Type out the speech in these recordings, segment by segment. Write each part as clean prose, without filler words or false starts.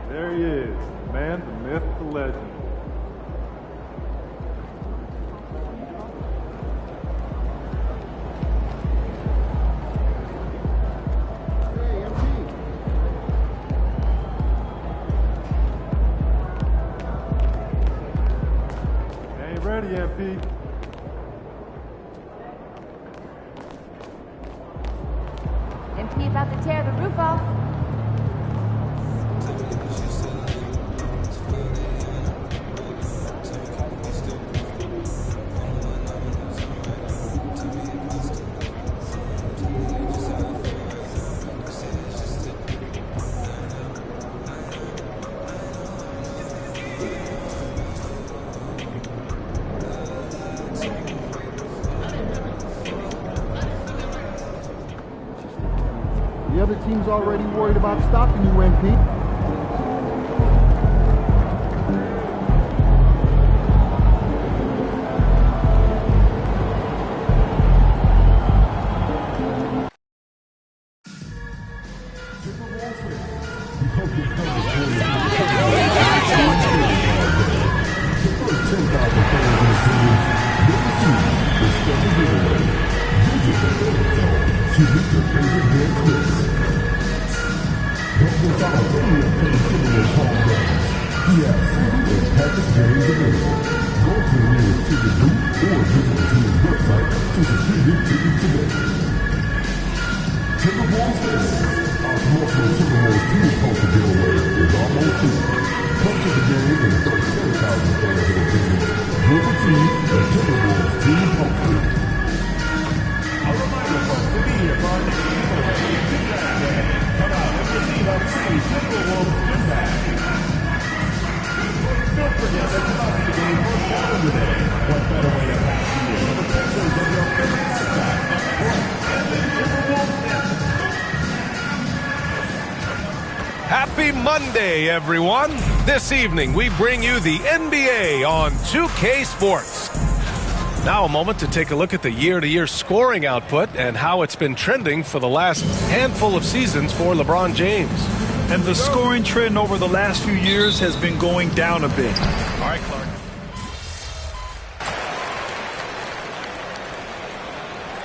There he is, the man, the myth, the legend. Ain't ready, MP. MP about to tear the roof off. The other team's already worried about stopping you, MP. Happy Monday, everyone. This evening, we bring you the NBA on 2K Sports. Now a moment to take a look at the year-to-year scoring output and how it's been trending for the last handful of seasons for LeBron James. And the scoring trend over the last few years has been going down a bit. All right, Clark.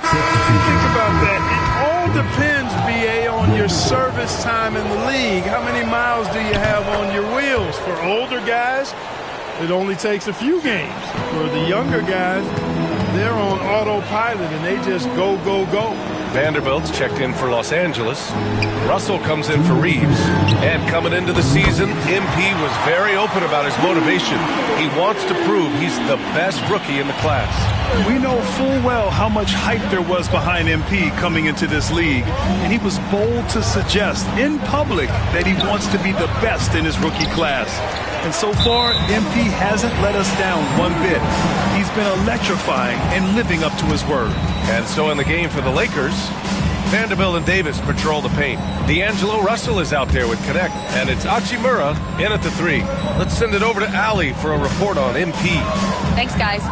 Think about that. It all depends, BA, on your service time in the league. How many miles do you have on your wheels? For older guys, it only takes a few games. For the younger guys, they're on autopilot and they just go, go, go. Vanderbilt's checked in for Los Angeles. Russell comes in for Reeves. And coming into the season, MP was very open about his motivation. He wants to prove he's the best rookie in the class. We know full well how much hype there was behind MP coming into this league, and he was bold to suggest in public that he wants to be the best in his rookie class. And so far, MP hasn't let us down one bit. He's been electrifying and living up to his word. And so in the game for the Lakers, Vanderbilt and Davis patrol the paint. D'Angelo Russell is out there with Connect, and it's Hachimura in at the three. Let's send it over to Allie for a report on MP. Thanks, guys.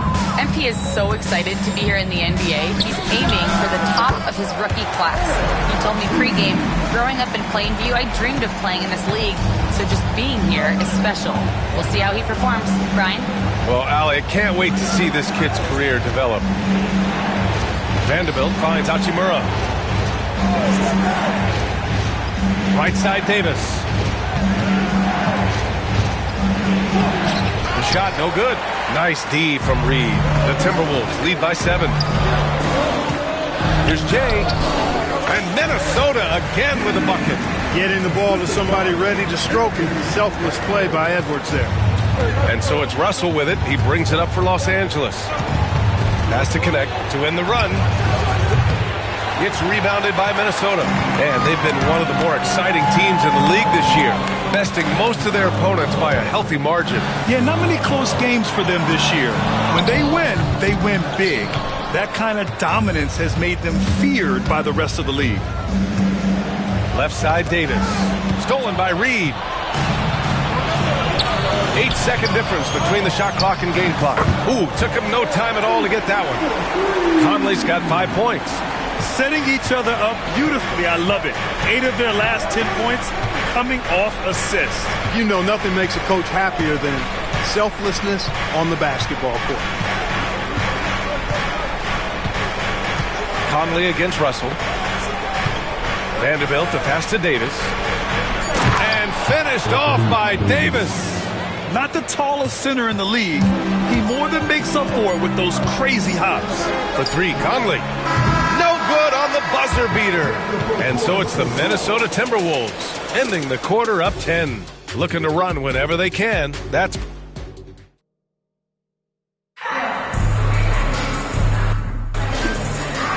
MP is so excited to be here in the NBA. He's aiming for the top of his rookie class. He told me pregame, growing up in Plainview, I dreamed of playing in this league, so just being here is special. We'll see how he performs. Brian? Well, Allie, I can't wait to see this kid's career develop. Vanderbilt finds Hachimura. Right side, Davis. The shot, no good. Nice D from Reed. The Timberwolves lead by 7. Here's Jay. And Minnesota again with a bucket. Getting the ball to somebody ready to stroke it. Selfless play by Edwards there. And so it's Russell with it. He brings it up for Los Angeles. Pass to Connect to end the run. It's rebounded by Minnesota. And they've been one of the more exciting teams in the league this year, besting most of their opponents by a healthy margin. Yeah, not many close games for them this year. When they win big. That kind of dominance has made them feared by the rest of the league. Left side, Davis. Stolen by Reed. 8-second difference between the shot clock and game clock. Ooh, took him no time at all to get that one. Conley's got 5 points. setting each other up beautifully. I love it. 8 of their last 10 points coming off assists. You know, nothing makes a coach happier than selflessness on the basketball court. Conley against Russell. Vanderbilt to pass to Davis. And finished off by Davis. Not the tallest center in the league. He more than makes up for it with those crazy hops. For 3, Conley. No good on the buzzer beater. And so it's the Minnesota Timberwolves ending the quarter up 10. Looking to run whenever they can. That's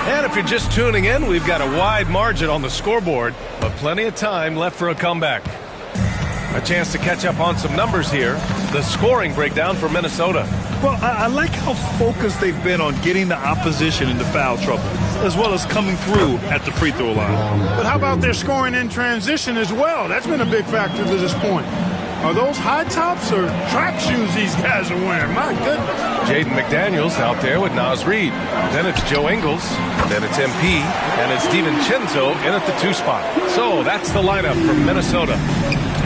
And if you're just tuning in, we've got a wide margin on the scoreboard, but plenty of time left for a comeback. A chance to catch up on some numbers here. The scoring breakdown for Minnesota. Well, I like how focused they've been on getting the opposition into foul trouble, as well as coming through at the free throw line. But how about their scoring in transition as well? That's been a big factor to this point. Are those high tops or track shoes these guys are wearing? My goodness. Jaden McDaniels out there with Naz Reid. Then it's Joe Ingles. Then it's MP. And it's DiVincenzo in at the 2 spot. So that's the lineup for Minnesota.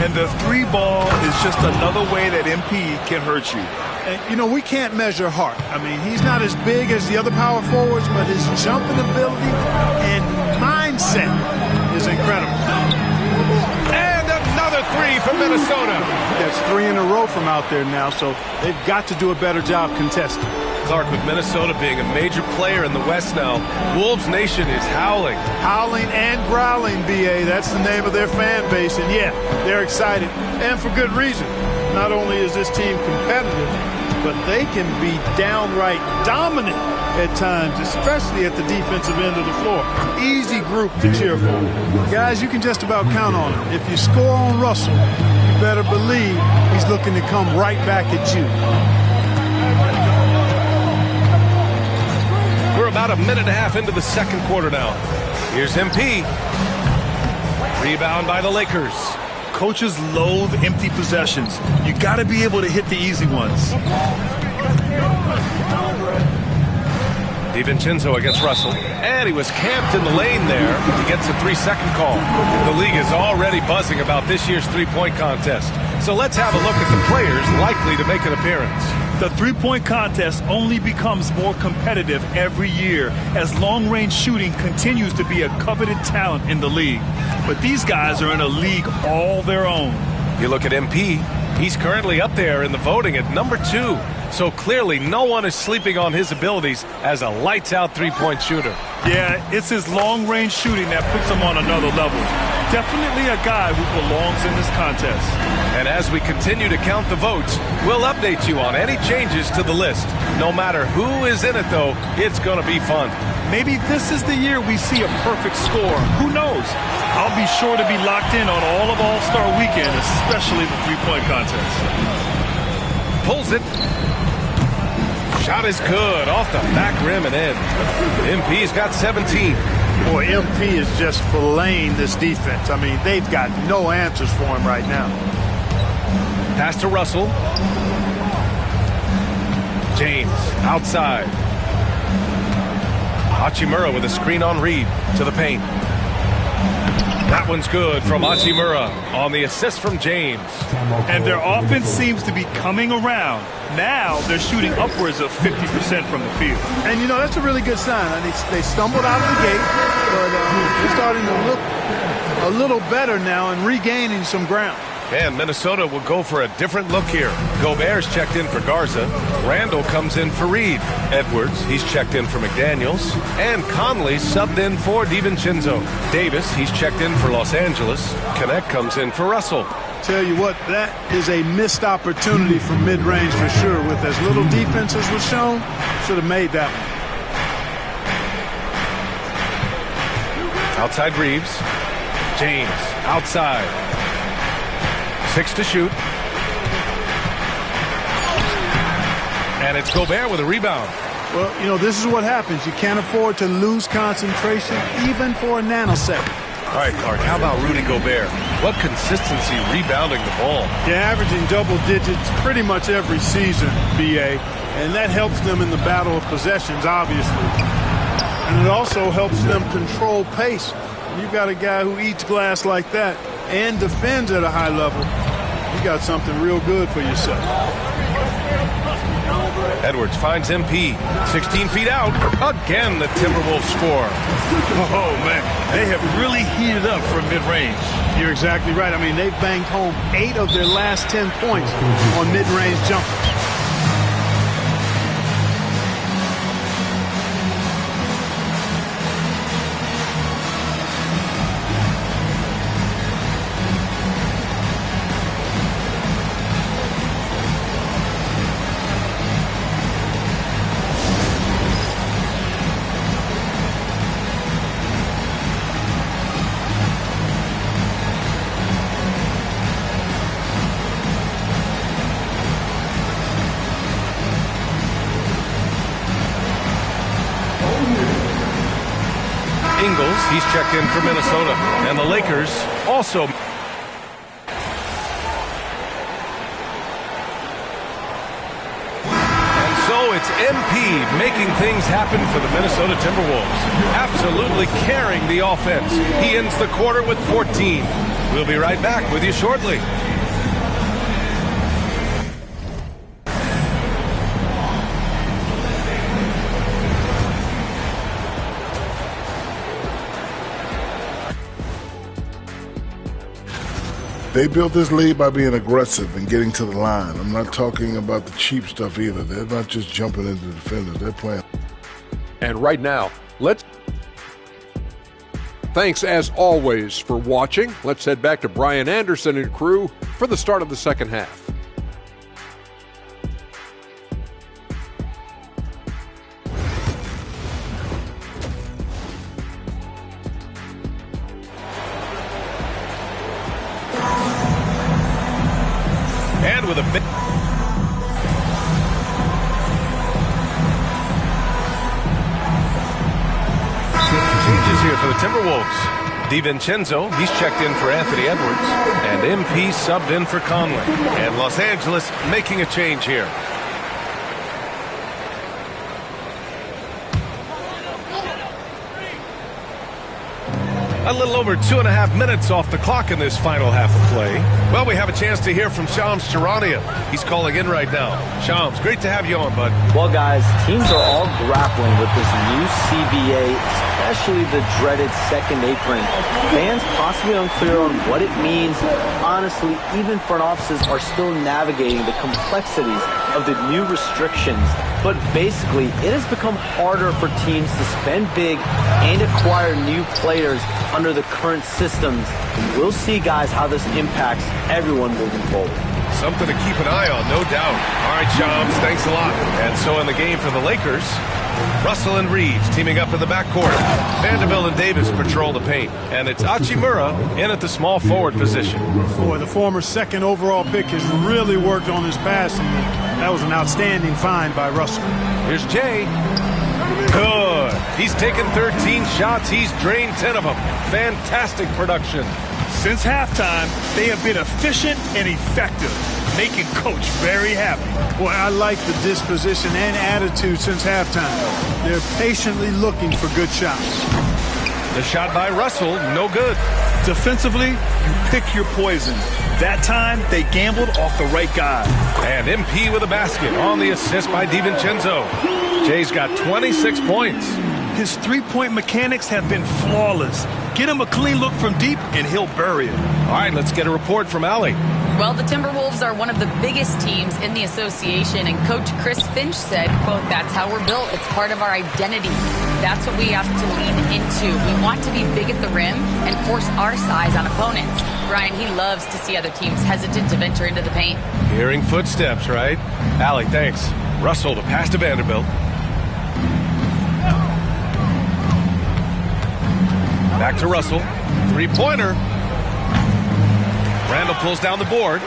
And the 3 ball is just another way that MP can hurt you. And, you know, we can't measure Hart. I mean, he's not as big as the other power forwards, but his jumping ability and mindset is incredible. And another 3 for Minnesota. That's 3 in a row from out there now, so they've got to do a better job contesting. Clark, with Minnesota being a major player in the West now, Wolves Nation is howling. Howling and growling, B.A. That's the name of their fan base, and yeah, they're excited, and for good reason. Not only is this team competitive, but they can be downright dominant at times, especially at the defensive end of the floor. Easy group to cheer for. Guys, you can just about count on it. If you score on Russell, you better believe he's looking to come right back at you. We're about a minute and a half into the second quarter now. Here's MP. Rebound by the Lakers. Coaches loathe empty possessions. You got to be able to hit the easy ones. DiVincenzo against Russell. And he was camped in the lane there. He gets a 3-second call. The league is already buzzing about this year's three-point contest. So let's have a look at the players likely to make an appearance. The three-point contest only becomes more competitive every year as long-range shooting continues to be a coveted talent in the league. But these guys are in a league all their own. You look at MP, he's currently up there in the voting at number 2. So clearly no one is sleeping on his abilities as a lights-out three-point shooter. Yeah, it's his long-range shooting that puts him on another level. Definitely a guy who belongs in this contest. And as we continue to count the votes, we'll update you on any changes to the list. No matter who is in it, though, it's going to be fun. Maybe this is the year we see a perfect score. Who knows? I'll be sure to be locked in on all of All-Star Weekend, especially the three-point contest. Pulls it. Shot is good. Off the back rim and in. MP's got 17. Boy, MP is just filleting this defense. I mean, they've got no answers for him right now. Pass to Russell. James outside. Hachimura with a screen on Reed to the paint. That one's good from Hachimura on the assist from James. And their offense seems to be coming around. Now they're shooting upwards of 50% from the field. And, you know, that's a really good sign. They stumbled out of the gate, but they're starting to look a little better now and regaining some ground. And Minnesota will go for a different look here. Gobert's checked in for Garza. Randall comes in for Reed. Edwards, he's checked in for McDaniels. And Conley subbed in for DiVincenzo. Davis, he's checked in for Los Angeles. Connect comes in for Russell. Tell you what, that is a missed opportunity from mid-range for sure. With as little defense as was shown, should have made that one. Outside Reeves. James, outside. 6 to shoot. And it's Gobert with a rebound. Well, you know, this is what happens. You can't afford to lose concentration even for a nanosecond. All right, Clark, how about Rudy Gobert? What consistency rebounding the ball. Yeah, averaging double digits pretty much every season, B.A., and that helps them in the battle of possessions, obviously. And it also helps them control pace. When you've got a guy who eats glass like that and defends at a high level, you got something real good for yourself. Edwards finds MP. 16 feet out. Again, the Timberwolves score. Oh, man. They have really heated up from mid-range. You're exactly right. I mean, they've banged home 8 of their last 10 points on mid-range jumpers. Ingles, he's checked in for Minnesota. And the Lakers also. And so it's MP making things happen for the Minnesota Timberwolves. Absolutely carrying the offense. He ends the quarter with 14. We'll be right back with you shortly. They built this lead by being aggressive and getting to the line. I'm not talking about the cheap stuff either. They're not just jumping into the defenders. They're playing. And right now, thanks as always for watching. Let's head back to Brian Anderson and crew for the start of the second half. And with a big changes here for the Timberwolves. DiVincenzo, he's checked in for Anthony Edwards, and MP subbed in for Conley. And Los Angeles making a change here. A little over 2.5 minutes off the clock in this final half of play. Well, we have a chance to hear from Shams Charania. He's calling in right now. Shams, great to have you on, bud. Well, guys, teams are all grappling with this new CBA, especially the dreaded second apron. Fans possibly unclear on what it means. Honestly, even front offices are still navigating the complexities of the new restrictions. But basically, it has become harder for teams to spend big and acquire new players under the current systems. And we'll see, guys, how this impacts everyone moving forward. Something to keep an eye on, no doubt. All right, Shams, thanks a lot. And so in the game for the Lakers, Russell and Reeves teaming up in the backcourt. Vanderbilt and Davis patrol the paint. And it's Hachimura in at the small forward position. Boy, the former second overall pick has really worked on his passing. That was an outstanding find by Russell. Here's Jay. Good. He's taken 13 shots. He's drained 10 of them. Fantastic production. Since halftime, they have been efficient and effective, making Coach very happy. Boy, I like the disposition and attitude since halftime. They're patiently looking for good shots. The shot by Russell, no good. Defensively, you pick your poison. That time, they gambled off the right guy. And MP with a basket on the assist by DiVincenzo. Jay's got 26 points. His three-point mechanics have been flawless. Get him a clean look from deep, and he'll bury it. All right, let's get a report from Allie. Well, the Timberwolves are one of the biggest teams in the association, and Coach Chris Finch said, quote, "That's how we're built. It's part of our identity. That's what we have to lean into. We want to be big at the rim and force our size on opponents." Brian, he loves to see other teams hesitant to venture into the paint. Hearing footsteps, right? Allie, thanks. Russell, the pass to Vanderbilt. Back to Russell. Three-pointer. Randall pulls down the board.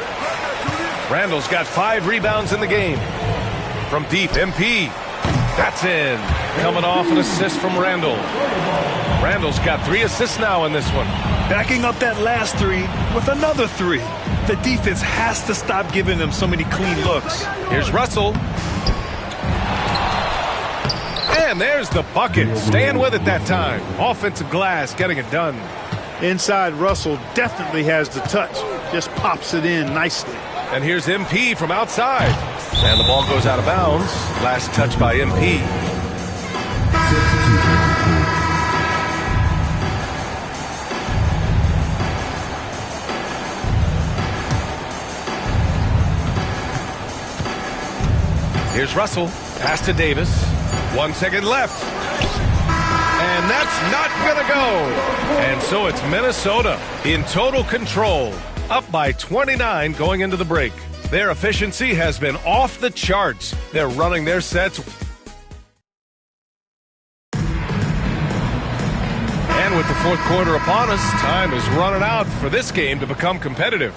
Randall's got 5 rebounds in the game. From deep, MP. That's in. Coming off an assist from Randall. Randall's got 3 assists now in this one. Backing up that last 3 with another 3. The defense has to stop giving them so many clean looks. Here's Russell. And And there's the bucket. Staying with it that time. Offensive glass getting it done. Inside, Russell definitely has the touch. Just pops it in nicely. And here's MP from outside. And the ball goes out of bounds. Last touch by MP. Here's Russell. Pass to Davis. 1 second left. And that's not going to go. And so it's Minnesota in total control. Up by 29 going into the break. Their efficiency has been off the charts. They're running their sets. And with the fourth quarter upon us, time is running out for this game to become competitive.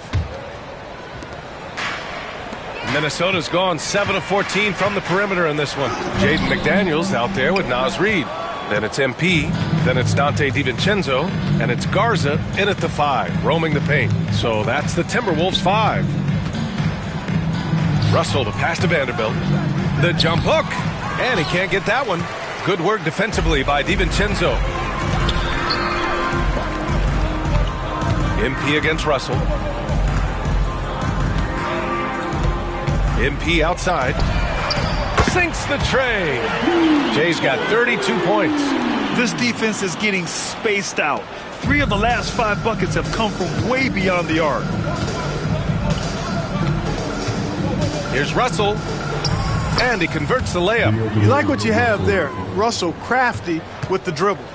Minnesota's gone 7 of 14 from the perimeter in this one. Jaden McDaniels out there with Naz Reid. Then it's MP. Then it's Dante DiVincenzo. And it's Garza in at the 5, roaming the paint. So that's the Timberwolves 5. Russell, the pass to Vanderbilt. The jump hook. And he can't get that one. Good work defensively by DiVincenzo. MP against Russell. MP outside. Sinks the tray. Jay's got 32 points. This defense is getting spaced out. 3 of the last 5 buckets have come from way beyond the arc. Here's Russell. And he converts the layup. You like what you have there. Russell crafty with the dribble.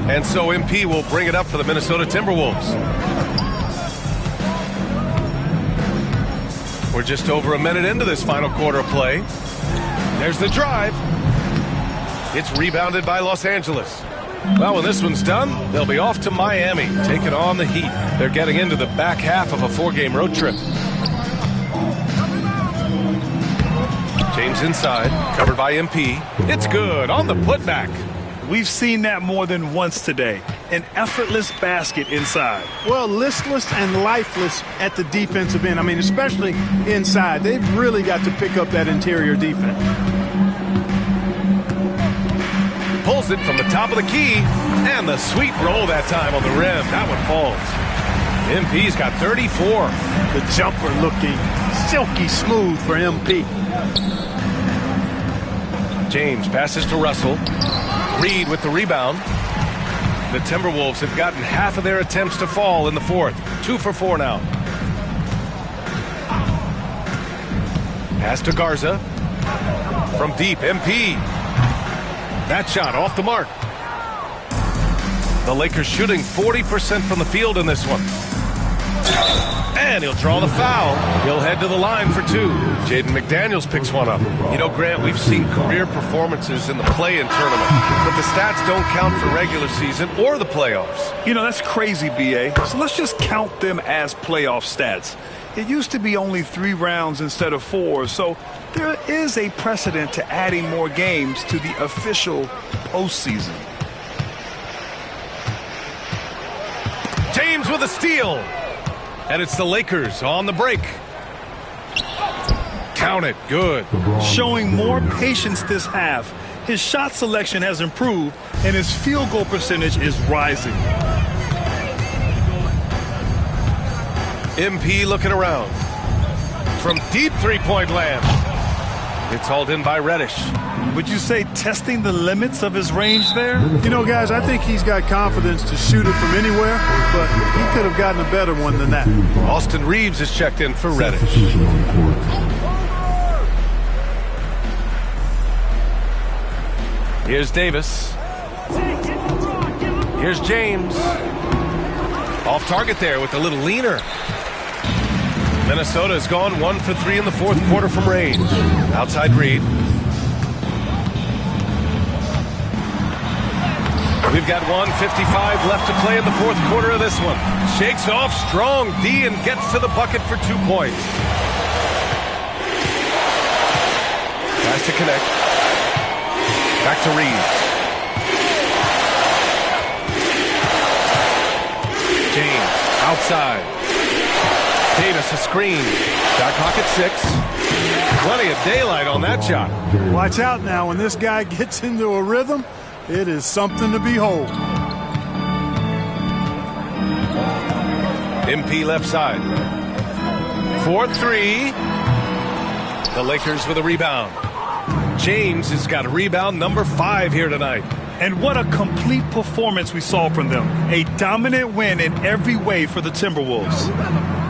And so MP will bring it up for the Minnesota Timberwolves. We're just over a minute into this final quarter of play. There's the drive. It's rebounded by Los Angeles. Well, when this one's done, they'll be off to Miami, taking on the Heat. They're getting into the back half of a 4-game road trip. James inside, covered by MP. It's good on the putback. We've seen that more than once today. An effortless basket inside. Well, listless and lifeless at the defensive end. I mean, especially inside. They've really got to pick up that interior defense. Pulls it from the top of the key. And the sweet roll that time on the rim. That one falls. MP's got 34. The jumper looking silky smooth for MP. James passes to Russell. Reid with the rebound. The Timberwolves have gotten half of their attempts to fall in the fourth. 2 for 4 now. Pass to Garza. From deep, MP. That shot off the mark. The Lakers shooting 40% from the field in this one. And he'll draw the foul. He'll head to the line for 2. Jaden McDaniels picks one up. You know, Grant, we've seen career performances in the play-in tournament, but the stats don't count for regular season or the playoffs. You know, that's crazy, B.A. So let's just count them as playoff stats. It used to be only 3 rounds instead of 4, so there is a precedent to adding more games to the official postseason. James with a steal. And it's the Lakers on the break. Count it. Good. Showing more patience this half. His shot selection has improved, and his field goal percentage is rising. MP looking around. From deep three-point land. It's hauled in by Reddish. Would you say testing the limits of his range there? You know, guys, I think he's got confidence to shoot it from anywhere, but he could have gotten a better one than that. Austin Reeves is checked in for Reddish. Here's Davis. Here's James. Off target there with a little leaner. Minnesota has gone 1 for 3 in the fourth quarter from range. Outside Reid. We've got 1:55 left to play in the fourth quarter of this one. Shakes off strong D and gets to the bucket for 2 points. Pass to connect. Back to Reeves. James outside. Davis a screen. Shot clock at 6. Plenty of daylight on that shot. Watch out now. When this guy gets into a rhythm, it is something to behold. MP left side. 4-3. The Lakers with a rebound. James has got a rebound number 5 here tonight. And what a complete performance we saw from them. A dominant win in every way for the Timberwolves.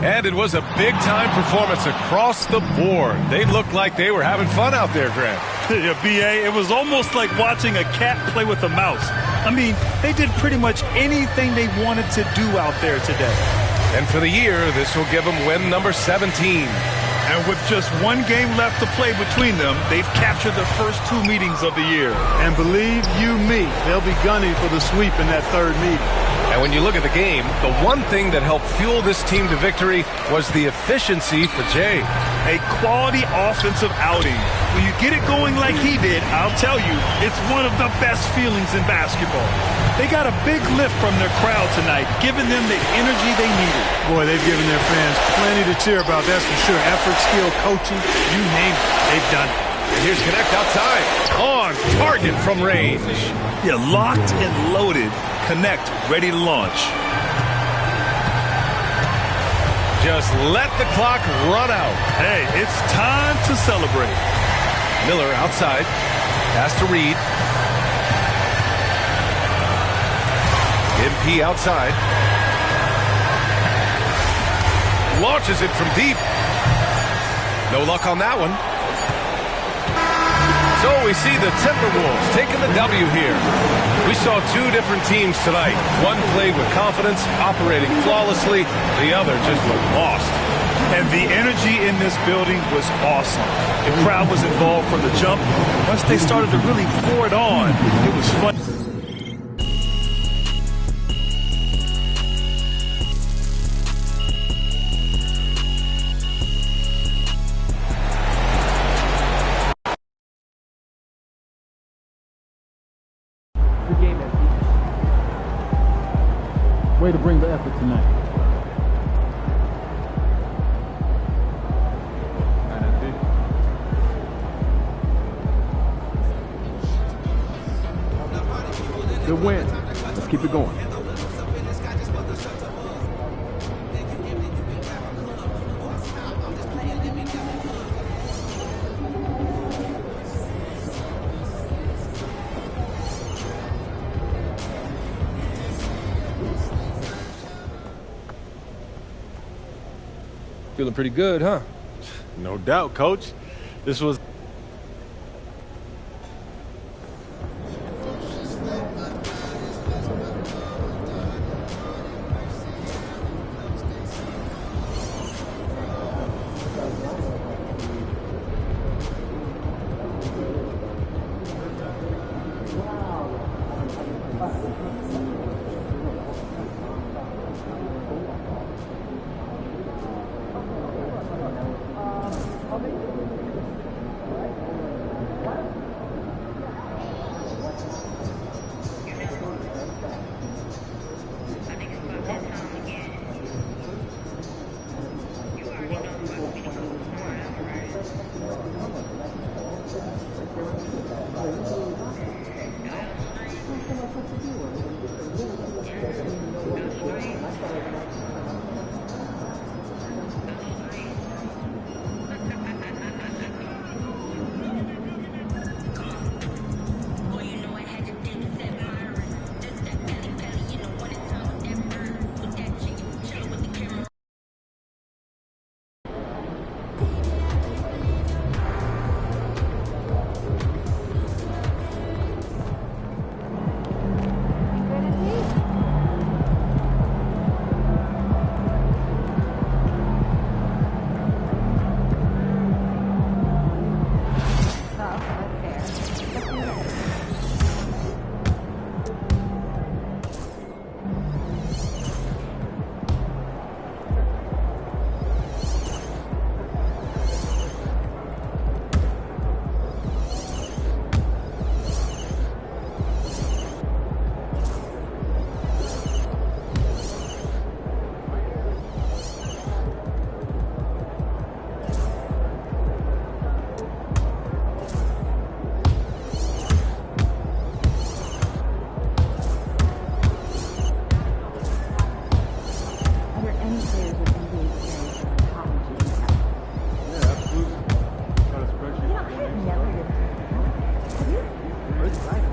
And it was a big-time performance across the board. They looked like they were having fun out there, Grant. Yeah, B.A., it was almost like watching a cat play with a mouse. I mean, they did pretty much anything they wanted to do out there today. And for the year, this will give them win number 17. And with just one game left to play between them, they've captured the first 2 meetings of the year. And believe you me, they'll be gunning for the sweep in that third meeting. And when you look at the game, the one thing that helped fuel this team to victory was the efficiency for Jay. A quality offensive outing. When you get it going like he did, I'll tell you, it's one of the best feelings in basketball. They got a big lift from their crowd tonight, giving them the energy they needed. Boy, they've given their fans plenty to cheer about, that's for sure. Effort, skill, coaching, you name it, they've done it. And here's Connect outside. On target from range. Yeah, locked and loaded. Connect, ready to launch. Just let the clock run out. Hey, it's time to celebrate. Miller outside. Pass to Reed. MP outside. Launches it from deep. No luck on that one. So we see the Timberwolves taking the W here. We saw 2 different teams tonight. One played with confidence, operating flawlessly. The other just looked lost. And the energy in this building was awesome. The crowd was involved from the jump. Once they started to really pour it on, it was fun. Way to bring the effort tonight. Good win. Let's keep it going. Feeling pretty good, huh? No doubt, Coach. This was... players with NBA experience are on top of you. Yeah, absolutely. Got a spreadsheet. You know, I have never been to Have you? Pretty right.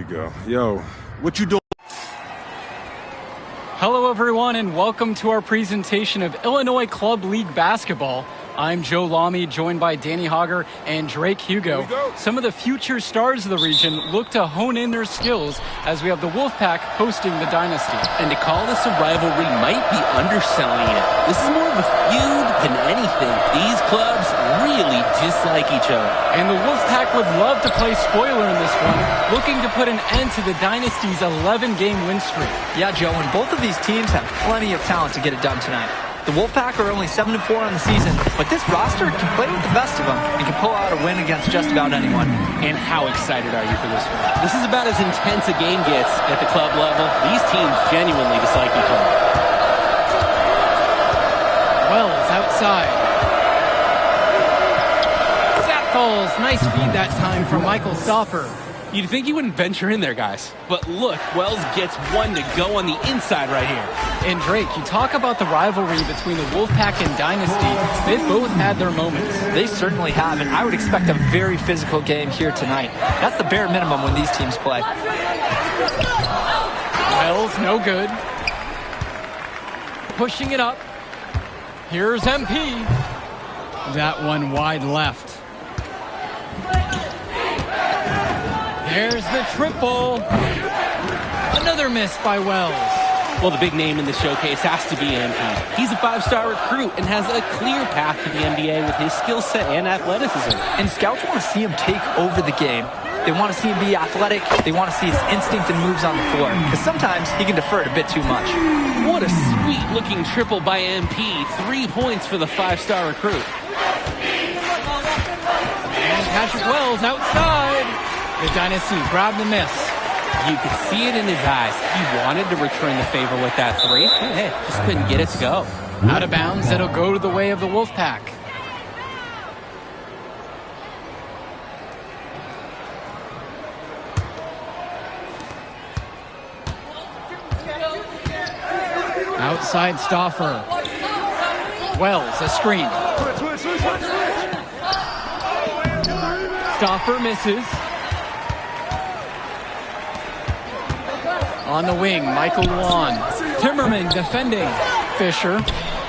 we go. Yo, what you doing? Hello, everyone, and welcome to our presentation of Illinois Club League Basketball. I'm Joe Lamy, joined by Danny Hogger and Drake Hugo. Some of the future stars of the region look to hone in their skills as we have the Wolfpack hosting the Dynasty. And to call this a rivalry might be underselling it. This is more of a feud than anything. These clubs really dislike each other. And the Wolfpack would love to play spoiler in this one, looking to put an end to the Dynasty's 11-game win streak. Yeah, Joe, and both of these teams have plenty of talent to get it done tonight. The Wolfpack are only 7-4 on the season, but this roster can play with the best of them and can pull out a win against just about anyone. And how excited are you for this one? This is about as intense a game gets at the club level. These teams genuinely dislike each other. Wells outside. Zach Falls, nice feed that time from Michael Stoffer. You'd think he wouldn't venture in there, guys. But look, Wells gets one to go on the inside right here. And Drake, you talk about the rivalry between the Wolfpack and Dynasty. They've both had their moments. They certainly have, and I would expect a very physical game here tonight. That's the bare minimum when these teams play. Wells, no good. Pushing it up. Here's MP. That one wide left. There's the triple. Another miss by Wells. Well, the big name in the showcase has to be MP. He's a 5-star recruit and has a clear path to the NBA with his skill set and athleticism. And scouts want to see him take over the game. They want to see him be athletic. They want to see his instinct and moves on the floor. Because sometimes he can defer it a bit too much. What a sweet-looking triple by MP. 3 points for the 5-star recruit. And Patrick Wells outside. The Dynasty grabbed the miss. You could see it in his eyes. He wanted to return the favor with that three. Hey, just couldn't get it to go. Out of bounds, it'll go to the way of the Wolfpack. Outside Stoffer. Wells, a screen. Stoffer misses. On the wing, Michael Luan. Timmerman defending. Fisher.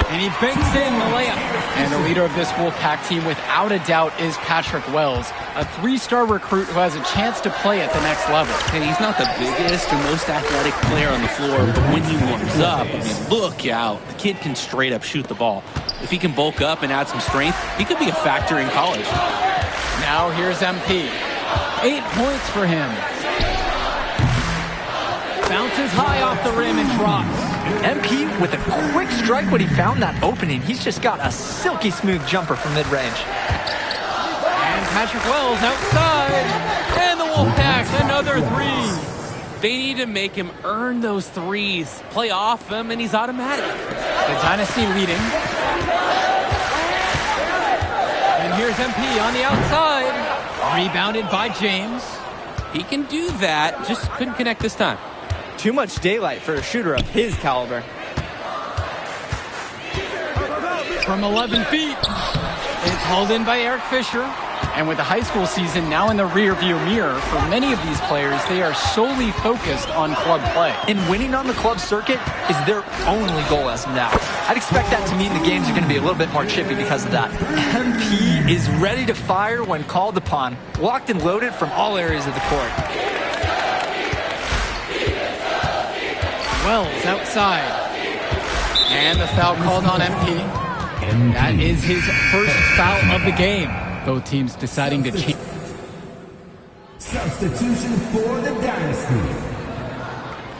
And he banks in the layup. And the leader of this Wolfpack team, without a doubt, is Patrick Wells, a 3-star recruit who has a chance to play at the next level. And he's not the biggest or most athletic player on the floor, but when he warms up, I mean, look out. The kid can straight up shoot the ball. If he can bulk up and add some strength, he could be a factor in college. Now here's MP. 8 points for him. Bounces high off the rim and drops. MP with a quick strike when he found that opening. He's just got a silky smooth jumper from mid-range. And Patrick Wells outside. And the Wolfpack, another three. They need to make him earn those threes. Play off them, and he's automatic. The Dynasty leading. And here's MP on the outside. Rebounded by James. He can do that, just couldn't connect this time. Too much daylight for a shooter of his caliber. From 11 feet, it's hauled in by Eric Fisher. And with the high school season now in the rearview mirror, for many of these players, they are solely focused on club play. And winning on the club circuit is their only goal as of now. I'd expect that to mean the games are going to be a little bit more chippy because of that. MP is ready to fire when called upon, locked and loaded from all areas of the court. Wells outside. And the foul called on MP. That is his first foul of the game. Both teams deciding to change. Substitution for the Dynasty.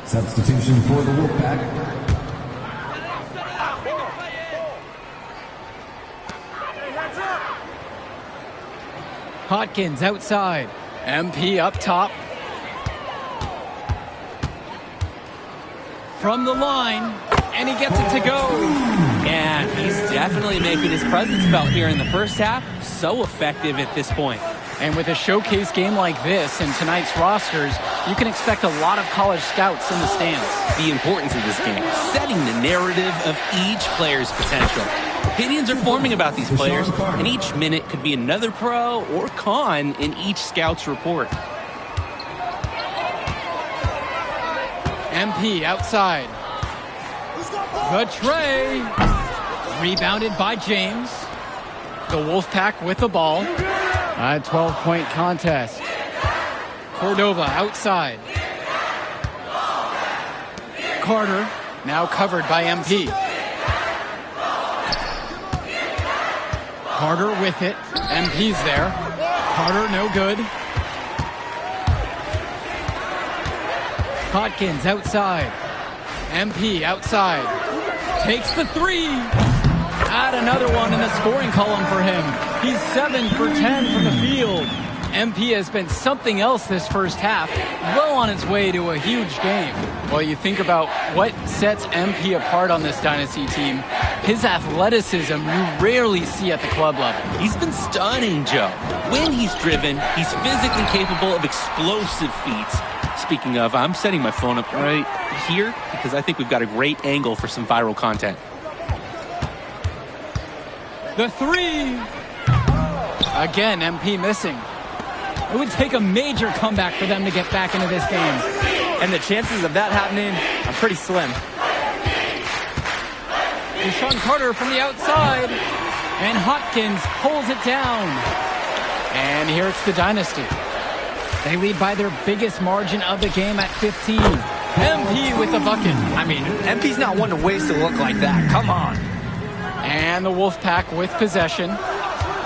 Substitution for the Wolfpack. Hodkins outside. MP up top. From the line, and he gets it to go. Yeah, he's definitely making his presence felt here in the first half. So effective at this point. And with a showcase game like this in tonight's rosters, you can expect a lot of college scouts in the stands. The importance of this game, setting the narrative of each player's potential. Opinions are forming about these players, and each minute could be another pro or con in each scout's report. MP outside. The tray. Rebounded by James. The Wolfpack with the ball. A 12-point contest. Cordova outside. Carter now covered by MP. Carter with it. MP's there. Carter no good. Hopkins outside. MP outside. Takes the three. Add another one in the scoring column for him. He's 7 for 10 from the field. MP has been something else this first half, well on his way to a huge game. Well, you think about what sets MP apart on this Dynasty team, his athleticism you rarely see at the club level. He's been stunning, Joe. When he's driven, he's physically capable of explosive feats. Speaking of, I'm setting my phone up right here because I think we've got a great angle for some viral content. The three. Again, MP missing. It would take a major comeback for them to get back into this game. And the chances of that happening are pretty slim. Deshaun Carter from the outside. And Hopkins pulls it down. And here it's the Dynasty. They lead by their biggest margin of the game at 15. MP with the bucket. I mean, MP's not one to waste a look like that. Come on. And the Wolfpack with possession.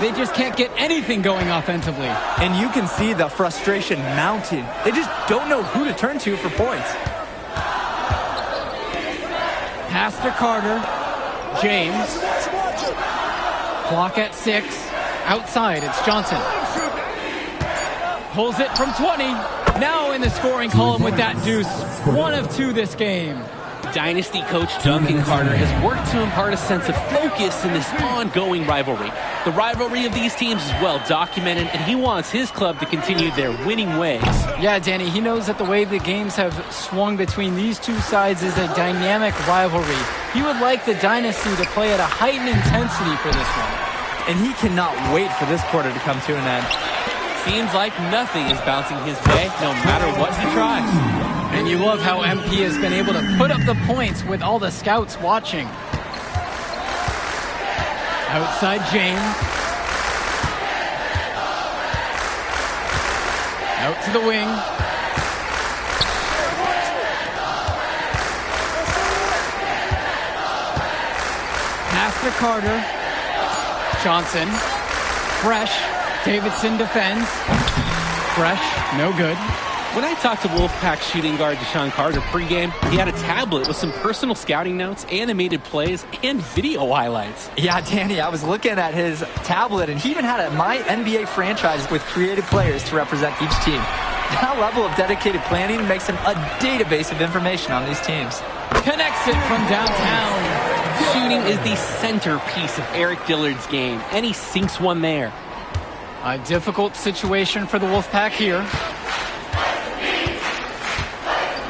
They just can't get anything going offensively. And you can see the frustration mounting. They just don't know who to turn to for points. Pass to Carter. James. Clock at 6. Outside, it's Johnson. Pulls it from 20. Now in the scoring column with that deuce. 1 of 2 this game. Dynasty coach Duncan Carter has worked to impart a sense of focus in this ongoing rivalry. The rivalry of these teams is well documented, and he wants his club to continue their winning ways. Yeah, Danny, he knows that the way the games have swung between these two sides is a dynamic rivalry. He would like the Dynasty to play at a heightened intensity for this one. And he cannot wait for this quarter to come to an end. Seems like nothing is bouncing his way, no matter what he tries. And you love how MP has been able to put up the points with all the scouts watching. Outside James. Out to the wing. Pass to Carter. Johnson. Fresh. Davidson defends. Fresh. No good. When I talked to Wolfpack shooting guard Deshaun Carter pregame, he had a tablet with some personal scouting notes, animated plays, and video highlights. Yeah, Danny, I was looking at his tablet, and he even had a My NBA franchise with creative players to represent each team. That level of dedicated planning makes him a database of information on these teams. Connects it from downtown. Shooting is the centerpiece of Eric Dillard's game, and he sinks one there. A difficult situation for the Wolfpack here.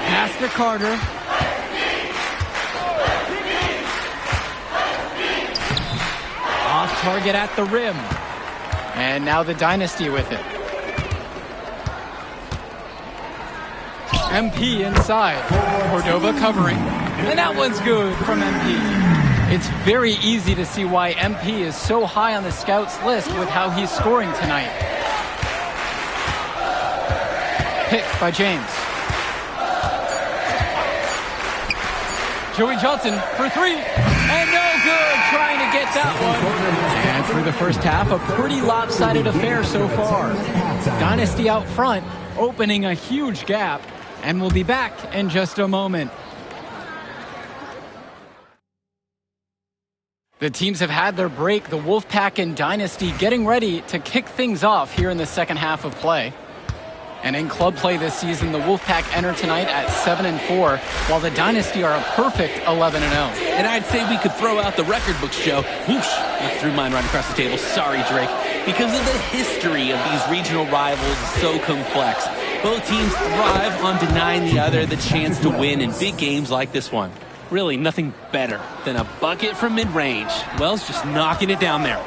Pass to Carter. Off target at the rim. And now the Dynasty with it. MP inside. Cordova covering. And that one's good from MP. It's very easy to see why MP is so high on the scouts list with how he's scoring tonight. Pick by James. Joey Johnson for 3. And no good, trying to get that one. And through the first half, a pretty lopsided affair so far. Dynasty out front, opening a huge gap. And we'll be back in just a moment. The teams have had their break. The Wolfpack and Dynasty getting ready to kick things off here in the second half of play. And in club play this season, the Wolfpack enter tonight at 7-4, while the Dynasty are a perfect 11-0. And I'd say we could throw out the record books, Joe. Whoosh! I threw mine right across the table. Sorry, Drake. Because of the history of these regional rivals is so complex. Both teams thrive on denying the other the chance to win in big games like this one. Really, nothing better than a bucket from mid-range. Wells just knocking it down there.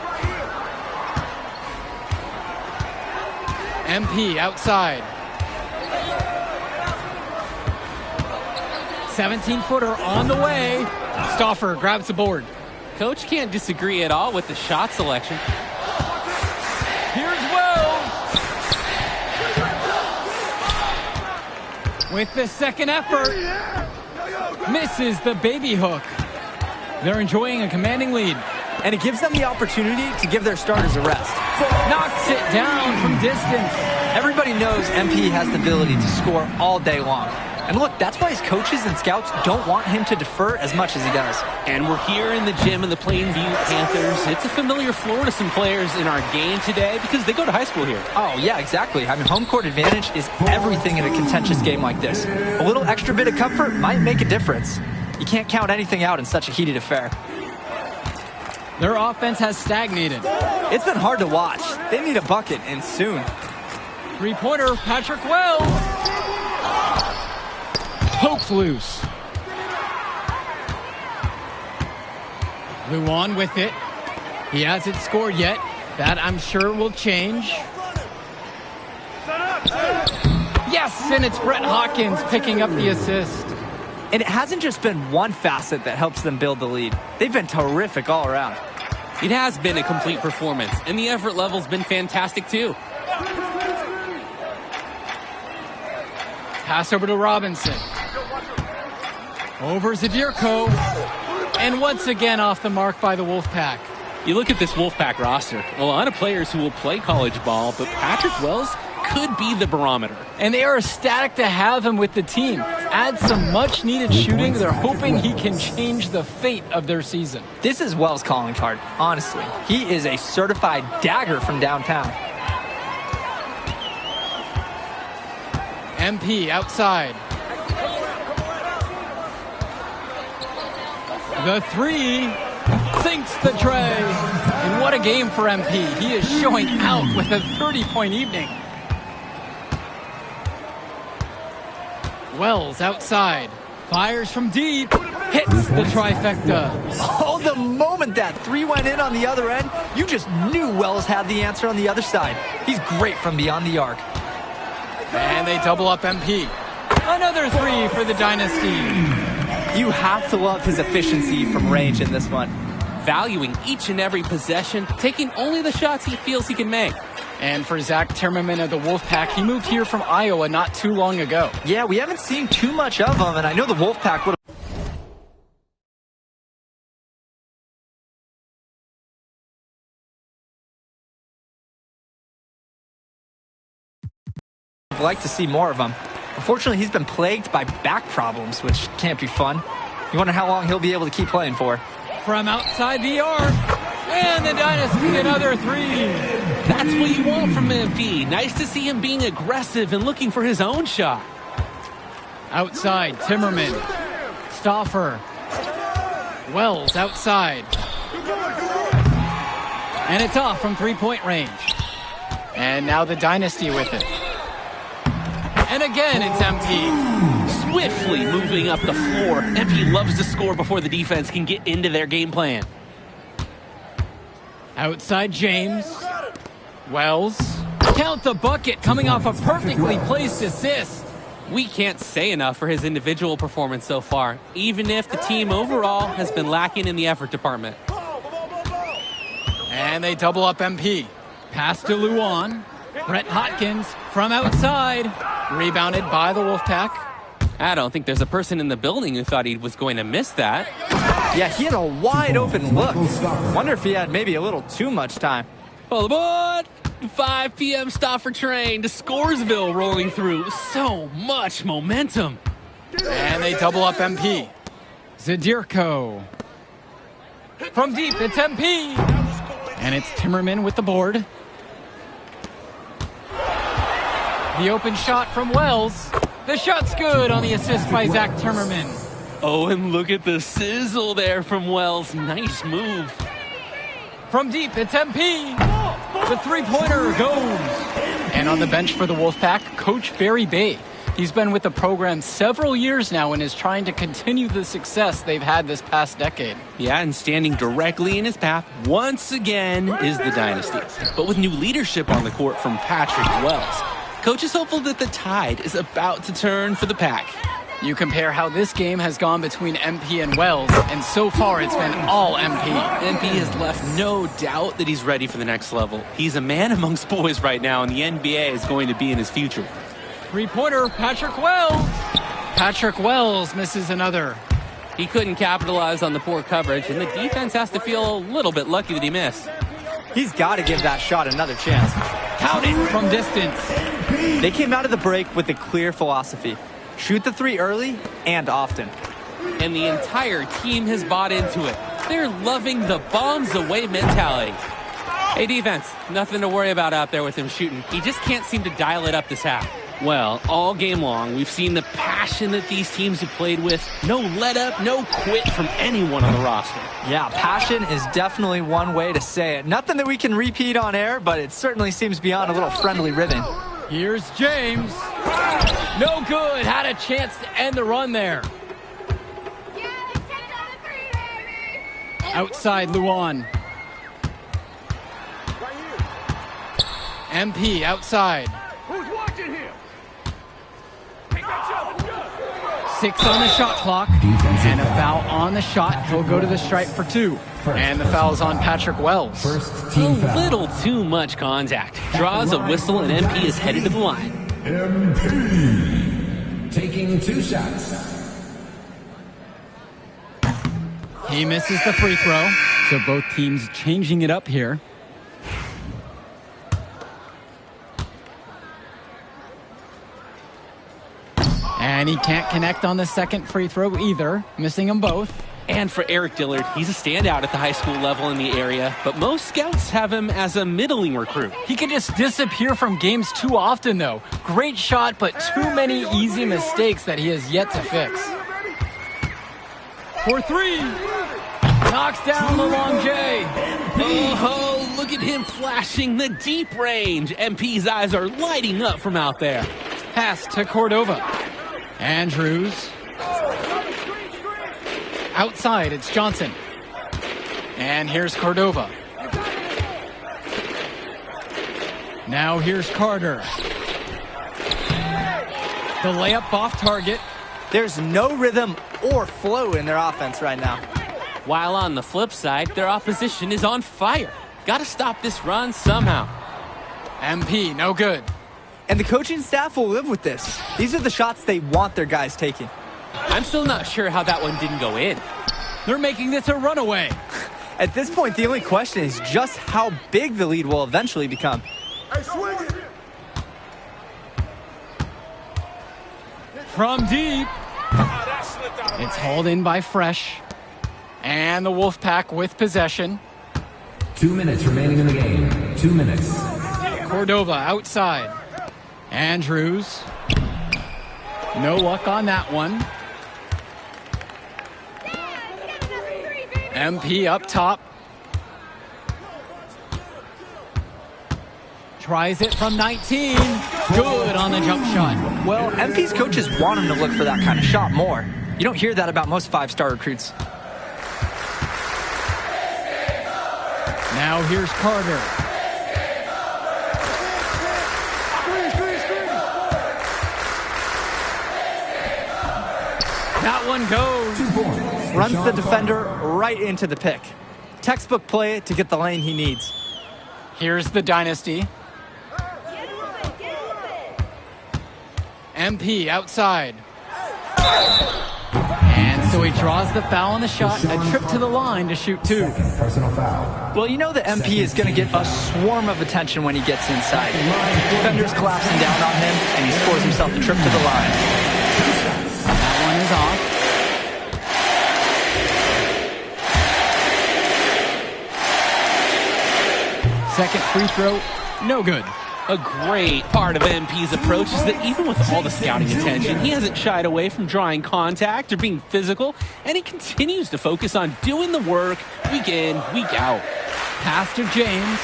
MP outside. 17-footer on the way. Stauffer grabs the board. Coach can't disagree at all with the shot selection. Here's Wells. With the second effort. Misses the baby hook. They're enjoying a commanding lead. And it gives them the opportunity to give their starters a rest. Knocks it down from distance. Everybody knows MP has the ability to score all day long. And look, that's why his coaches and scouts don't want him to defer as much as he does. And we're here in the gym of the Plainview Panthers. It's a familiar floor to some players in our game today because they go to high school here. Oh, yeah, exactly. I mean, home court advantage is everything in a contentious game like this. A little extra bit of comfort might make a difference. You can't count anything out in such a heated affair. Their offense has stagnated. It's been hard to watch. They need a bucket, and soon. Three-pointer, Patrick Wells. Pokes loose. Luan with it. He hasn't scored yet. That, I'm sure, will change. Yes, and it's Brett Hawkins picking up the assist. And it hasn't just been one facet that helps them build the lead. They've been terrific all around. It has been a complete performance, and the effort level's been fantastic too. Pass over to Robinson. Over Zadirko. And once again off the mark by the Wolfpack. You look at this Wolfpack roster, a lot of players who will play college ball, but Patrick Wells could be the barometer. And they are ecstatic to have him with the team. Add some much-needed shooting. They're hoping he can change the fate of their season. This is Wells' calling card, honestly. He is a certified dagger from downtown. MP outside. The three sinks the tray. And what a game for MP. He is showing out with a 30-point evening. Wells outside. Fires from deep. Hits the trifecta. Oh, the moment that three went in on the other end, you just knew Wells had the answer on the other side. He's great from beyond the arc. And they double up MP. Another three for the Dynasty. You have to love his efficiency from range in this one. Valuing each and every possession, taking only the shots he feels he can make. And for Zach Timmerman of the Wolfpack, he moved here from Iowa not too long ago. Yeah, we haven't seen too much of him, and I know the Wolfpack would have liked to see more of him. Unfortunately, he's been plagued by back problems, which can't be fun. You wonder how long he'll be able to keep playing for. From outside the arc, and the Dynasty another three. That's what you want from MP. Nice to see him being aggressive and looking for his own shot. Outside, Timmerman. Stauffer. Wells outside. And it's off from three-point range. And now the Dynasty with it. And again, it's MP. Swiftly moving up the floor. MP loves to score before the defense can get into their game plan. Outside James. Wells. Count the bucket coming off a perfectly placed assist. We can't say enough for his individual performance so far, even if the team overall has been lacking in the effort department. And they double up MP. Pass to Luan. Brett Hawkins from outside. Rebounded by the Wolfpack. I don't think there's a person in the building who thought he was going to miss that. Yeah, he had a wide open look. Wonder if he had maybe a little too much time. All aboard! 5 p.m. Stauffer train to Scoresville rolling through. So much momentum. And they double up MP. Zadirko. From deep, it's MP. And it's Timmerman with the board. The open shot from Wells. The shot's good on the assist by Zach Timmerman. Oh, and look at the sizzle there from Wells. Nice move. From deep, it's MP. The three-pointer goes. And on the bench for the Wolfpack, Coach Barry Bay. He's been with the program several years now and is trying to continue the success they've had this past decade. Yeah, and standing directly in his path once again is the Dynasty. But with new leadership on the court from Patrick Wells, Coach is hopeful that the tide is about to turn for the Pack. You compare how this game has gone between MP and Wells, and so far it's been all MP. MP has left no doubt that he's ready for the next level. He's a man amongst boys right now, and the NBA is going to be in his future. Three-pointer, Patrick Wells. Patrick Wells misses another. He couldn't capitalize on the poor coverage, and the defense has to feel a little bit lucky that he missed. He's got to give that shot another chance. Count it from distance. They came out of the break with a clear philosophy. Shoot the three early and often. And the entire team has bought into it. They're loving the bombs away mentality. Hey, defense, nothing to worry about out there with him shooting. He just can't seem to dial it up this half. Well, all game long, we've seen the passion that these teams have played with. No let up, no quit from anyone on the roster. Yeah, passion is definitely one way to say it. Nothing that we can repeat on air, but it certainly seems beyond a little friendly ribbon. Here's James. No good. Had a chance to end the run there. Outside Luan. MP outside. Who's watching here? 6 on the shot clock. And a foul on the shot. He'll go to the stripe for 2. And the foul's on Patrick Wells. A little too much contact. Draws a whistle and MP is headed to the line. MP taking 2 shots. He misses the free throw. So both teams changing it up here. And he can't connect on the second free throw either, missing them both. And for Eric Dillard, he's a standout at the high school level in the area, but most scouts have him as a middling recruit. He can just disappear from games too often, though. Great shot, but too many easy mistakes that he has yet to fix. For 3. Knocks down the long J. Oh, look at him flashing the deep range. MP's eyes are lighting up from out there. Pass to Cordova. Andrews. Outside, it's Johnson. And here's Cordova. Now here's Carter. The layup off target. There's no rhythm or flow in their offense right now. While on the flip side, their opposition is on fire. Got to stop this run somehow. MP, no good. And the coaching staff will live with this. These are the shots they want their guys taking. I'm still not sure how that one didn't go in. They're making this a runaway. At this point, the only question is just how big the lead will eventually become. From deep. It's hauled in by Fresh. And the Wolfpack with possession. 2 minutes remaining in the game. 2 minutes. Cordova outside. Andrews. No luck on that one. MP up top. Tries it from 19. Good on the jump shot. Well, MP's coaches want him to look for that kind of shot more. You don't hear that about most 5-star recruits. Now here's Carter. That one goes. 2 points. Runs the defender right into the pick. Textbook play to get the lane he needs. Here's the dynasty. MP outside. And so he draws the foul on the shot, a trip to the line to shoot 2. Personal foul. Well, you know the MP is going to get a swarm of attention when he gets inside. Defenders collapsing down on him, and he scores himself a trip to the line. That one is off. Second free throw, no good. A great part of MP's approach is that even with all the scouting attention, he hasn't shied away from drawing contact or being physical, and he continues to focus on doing the work week in, week out. Pass to James,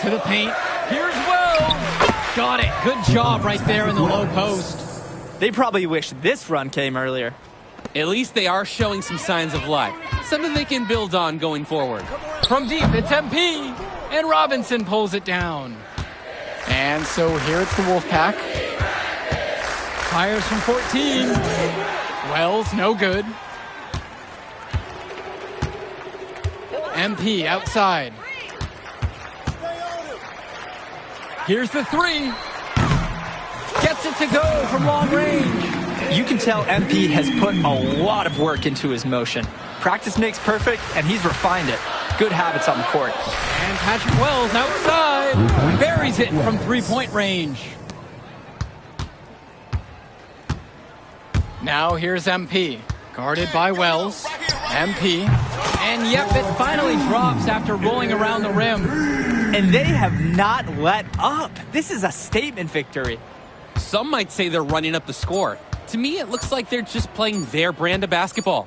to the paint. Here's Wells. Got it. Good job right there in the low post. They probably wish this run came earlier. At least they are showing some signs of life, something they can build on going forward. From deep, it's MP, and Robinson pulls it down. And so here it's the Wolfpack. Fires from 14. Wells, no good. MP outside. Here's the three. Gets it to go from long range. You can tell MP has put a lot of work into his motion. Practice makes perfect, and he's refined it. Good habits on the court. And Patrick Wells outside. Buries it from three-point range. Now here's MP. Guarded by Wells. MP. And yep, it finally drops after rolling around the rim. And they have not let up. This is a statement victory. Some might say they're running up the score. To me, it looks like they're just playing their brand of basketball.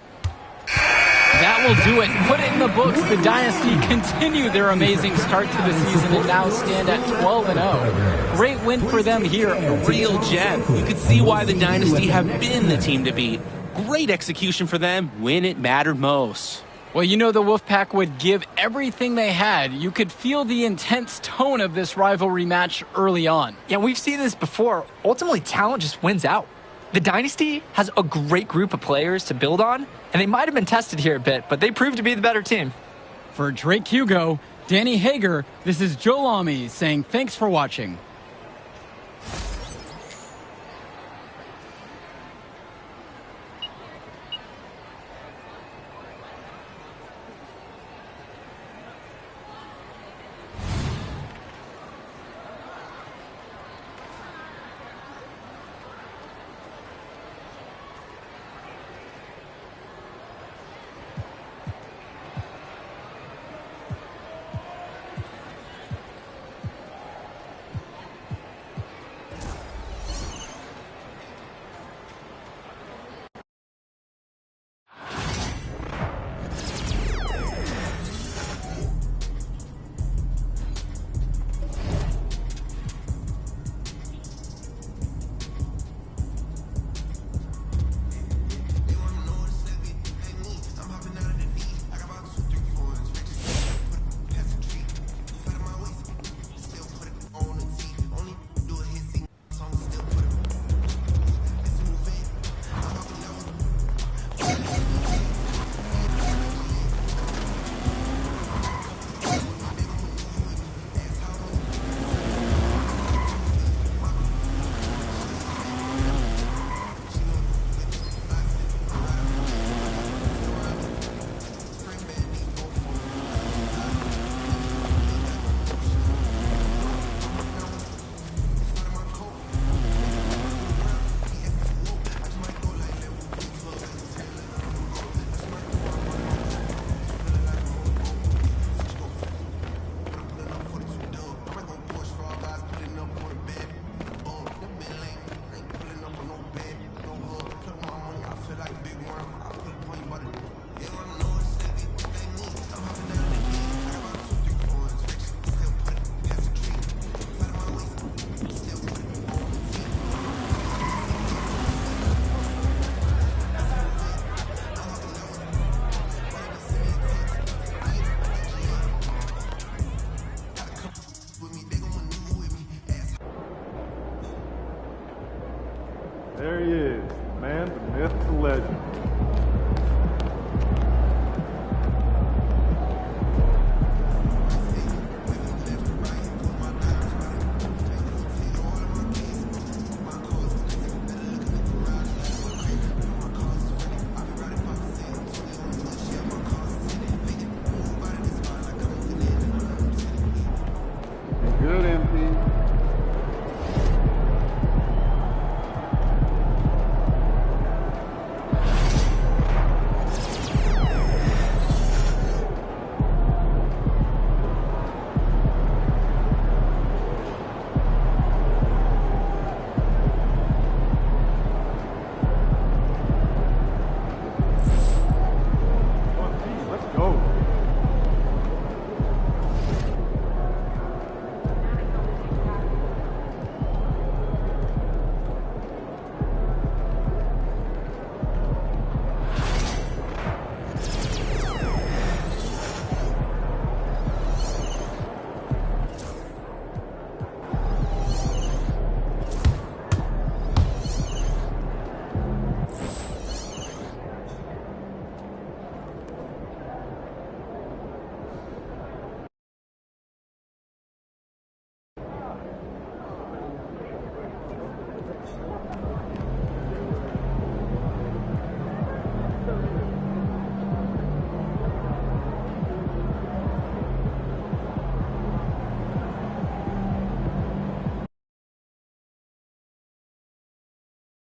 That will do it. Put it in the books. The Dynasty continue their amazing start to the season and now stand at 12-0. Great win for them here. A real gem. You could see why the Dynasty have been the team to beat. Great execution for them when it mattered most. Well, you know the Wolfpack would give everything they had. You could feel the intense tone of this rivalry match early on. Yeah, we've seen this before. Ultimately, talent just wins out. The Dynasty has a great group of players to build on, and they might have been tested here a bit, but they proved to be the better team. For Drake Hugo, Danny Hager, this is Joe Lamy saying thanks for watching. There he is, the man, the myth, the legend.